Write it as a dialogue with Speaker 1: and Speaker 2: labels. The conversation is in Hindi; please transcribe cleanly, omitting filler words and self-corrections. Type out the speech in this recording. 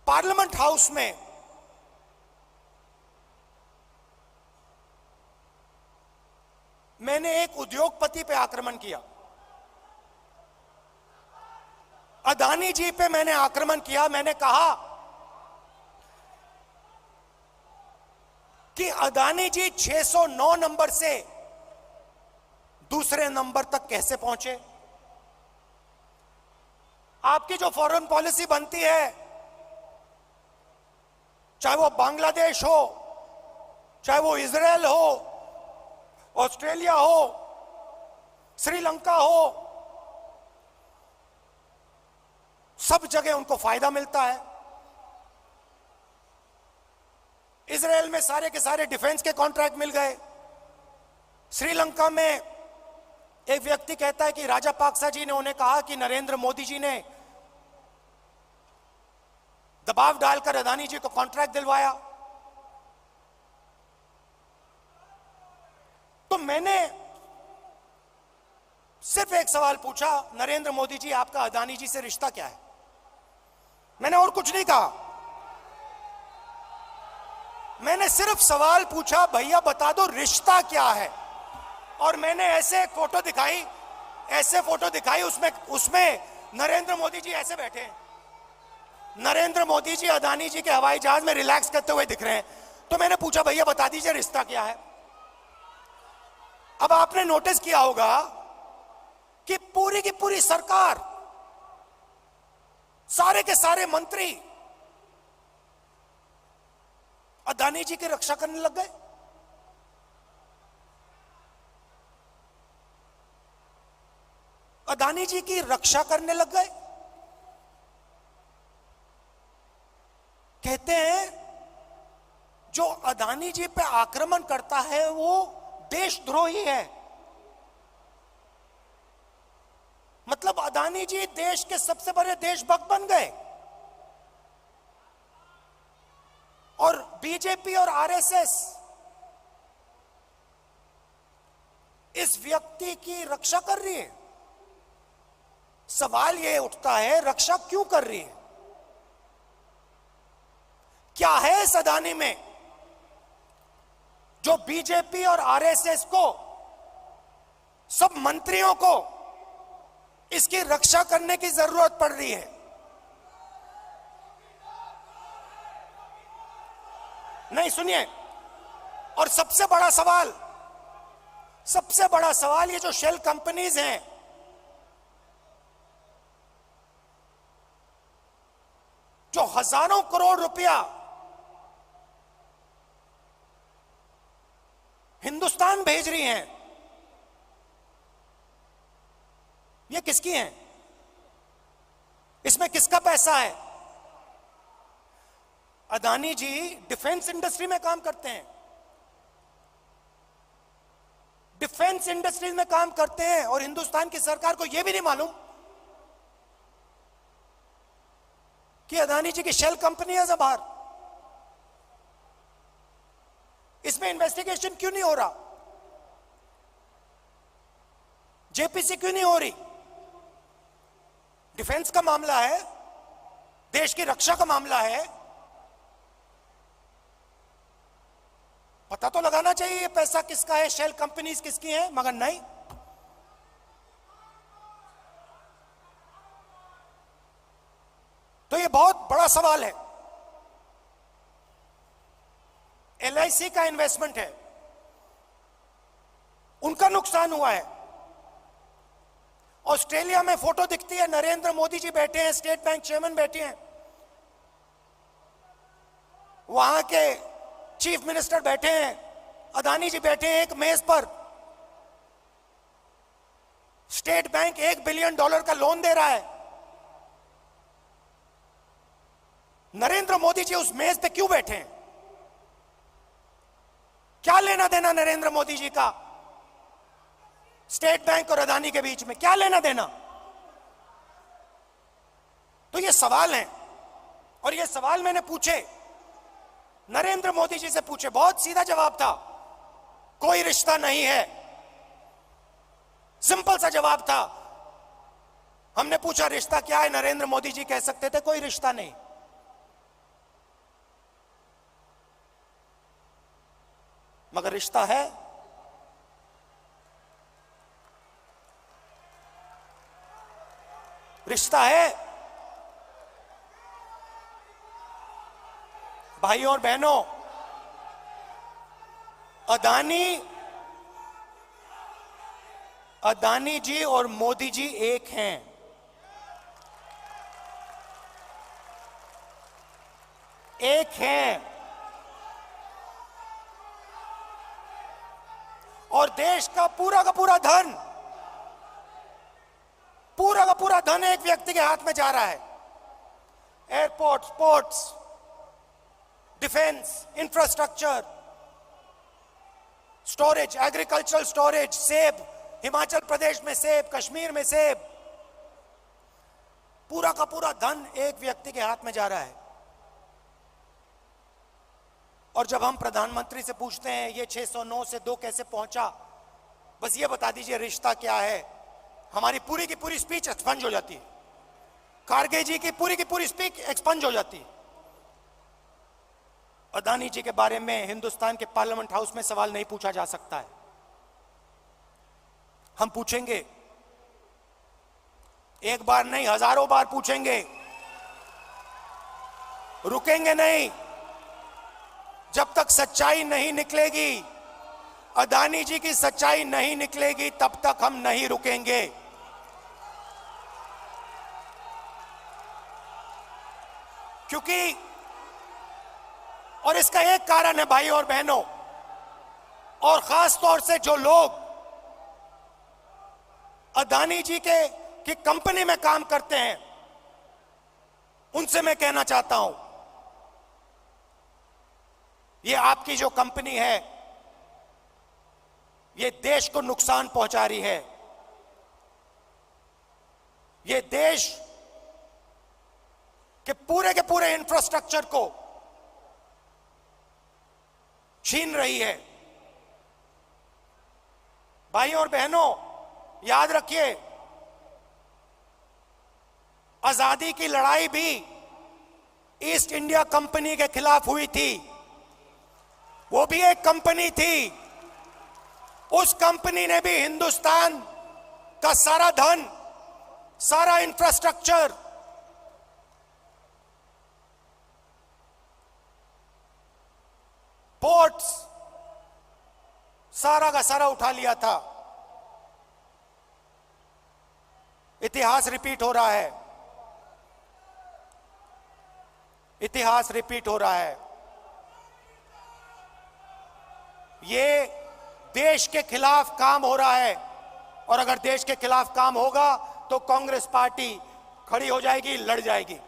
Speaker 1: पार्लियामेंट हाउस में मैंने एक उद्योगपति पे आक्रमण किया, अदानी जी पे मैंने आक्रमण किया। मैंने कहा कि अदानी जी 609 नंबर से दूसरे नंबर तक कैसे पहुंचे। आपकी जो फॉरेन पॉलिसी बनती है, चाहे वो बांग्लादेश हो, चाहे वो इजराइल हो, ऑस्ट्रेलिया हो, श्रीलंका हो, सब जगह उनको फायदा मिलता है। इजराइल में सारे के सारे डिफेंस के कॉन्ट्रैक्ट मिल गए। श्रीलंका में एक व्यक्ति कहता है कि राजापाक्सा जी ने उन्हें कहा कि नरेंद्र मोदी जी ने दबाव डालकर अदानी जी को कॉन्ट्रैक्ट दिलवाया। तो मैंने सिर्फ एक सवाल पूछा, नरेंद्र मोदी जी आपका अदानी जी से रिश्ता क्या है? मैंने और कुछ नहीं कहा। मैंने सिर्फ सवाल पूछा, भैया बता दो रिश्ता क्या है। और मैंने ऐसे फोटो दिखाई, उसमें नरेंद्र मोदी जी ऐसे बैठे हैं। नरेंद्र मोदी जी अदानी जी के हवाई जहाज में रिलैक्स करते हुए दिख रहे हैं। तो मैंने पूछा, भैया बता दीजिए रिश्ता क्या है। अब आपने नोटिस किया होगा कि पूरी की पूरी सरकार, सारे के सारे मंत्री अदानी जी की रक्षा करने लग गए। अदानी जी की रक्षा करने लग गए। कहते हैं जो अदानी जी पे आक्रमण करता है वो देशद्रोही है। मतलब अदानी जी देश के सबसे बड़े देशभक्त बन गए। और बीजेपी और आरएसएस इस व्यक्ति की रक्षा कर रही है। सवाल यह उठता है, रक्षा क्यों कर रही है? क्या है इस अदानी में जो बीजेपी और आरएसएस को, सब मंत्रियों को इसकी रक्षा करने की जरूरत पड़ रही है? नहीं, सुनिए। और सबसे बड़ा सवाल ये जो शेल कंपनीज हैं, जो हजारों करोड़ रुपया हिंदुस्तान भेज रही हैं, ये किसकी हैं? इसमें किसका पैसा है? अदानी जी डिफेंस इंडस्ट्री में काम करते हैं। डिफेंस इंडस्ट्रीज में काम करते हैं और हिंदुस्तान की सरकार को यह भी नहीं मालूम कि अदानी जी की शेल कंपनी है बाहर। इसमें इन्वेस्टिगेशन क्यों नहीं हो रहा? जेपीसी क्यों नहीं हो रही? डिफेंस का मामला है, देश की रक्षा का मामला है, पता तो लगाना चाहिए ये पैसा किसका है, शेल कंपनीज किसकी हैं, मगर नहीं। तो ये बहुत बड़ा सवाल है। एलआईसी का इन्वेस्टमेंट है, उनका नुकसान हुआ है। ऑस्ट्रेलिया में फोटो दिखती है, नरेंद्र मोदी जी बैठे हैं, स्टेट बैंक चेयरमैन बैठे हैं, वहां के चीफ मिनिस्टर बैठे हैं, अदानी जी बैठे हैं एक मेज पर। स्टेट बैंक $1 बिलियन का लोन दे रहा है। नरेंद्र मोदी जी उस मेज पे क्यों बैठे हैं? क्या लेना देना नरेंद्र मोदी जी का स्टेट बैंक और अदानी के बीच में? क्या लेना देना? तो ये सवाल है, और ये सवाल मैंने पूछे, नरेंद्र मोदी जी से पूछे। बहुत सीधा जवाब था, कोई रिश्ता नहीं है। सिंपल सा जवाब था। हमने पूछा रिश्ता क्या है, नरेंद्र मोदी जी कह सकते थे कोई रिश्ता नहीं। मगर रिश्ता है। रिश्ता है। भाइयों और बहनों, अदानी जी और मोदी जी एक हैं। एक हैं। और देश का पूरा धन, पूरा का पूरा धन एक व्यक्ति के हाथ में जा रहा है। Airport, ports, defence, infrastructure, storage, agricultural storage, सेब, हिमाचल प्रदेश में सेब, कश्मीर में सेब, पूरा का पूरा धन एक व्यक्ति के हाथ में जा रहा है। और जब हम प्रधानमंत्री से पूछते हैं ये 609 से 2 कैसे पहुंचा, बस ये बता दीजिए रिश्ता क्या है, हमारी पूरी की पूरी स्पीच एक्सपंज हो जाती है। खारगे जी की पूरी स्पीच एक्सपंज हो जाती है। अदानी जी के बारे में हिंदुस्तान के पार्लियामेंट हाउस में सवाल नहीं पूछा जा सकता है। हम पूछेंगे, एक बार नहीं हजारों बार पूछेंगे, रुकेंगे नहीं। जब तक सच्चाई नहीं निकलेगी, अदानी जी की सच्चाई नहीं निकलेगी, तब तक हम नहीं रुकेंगे। क्योंकि और इसका एक कारण है भाई और बहनों, और खास तौर से जो लोग अदानी जी की कंपनी में काम करते हैं, उनसे मैं कहना चाहता हूं, ये आपकी जो कंपनी है, ये देश को नुकसान पहुंचा रही है। ये देश के पूरे इंफ्रास्ट्रक्चर को छीन रही है। भाइयों और बहनों, याद रखिए, आजादी की लड़ाई भी ईस्ट इंडिया कंपनी के खिलाफ हुई थी। वो भी एक कंपनी थी। उस कंपनी ने भी हिंदुस्तान का सारा धन, सारा इंफ्रास्ट्रक्चर, पोर्ट्स, सारा का सारा उठा लिया था। इतिहास रिपीट हो रहा है। इतिहास रिपीट हो रहा है। ये देश के खिलाफ काम हो रहा है, और अगर देश के खिलाफ काम होगा तो कांग्रेस पार्टी खड़ी हो जाएगी, लड़ जाएगी।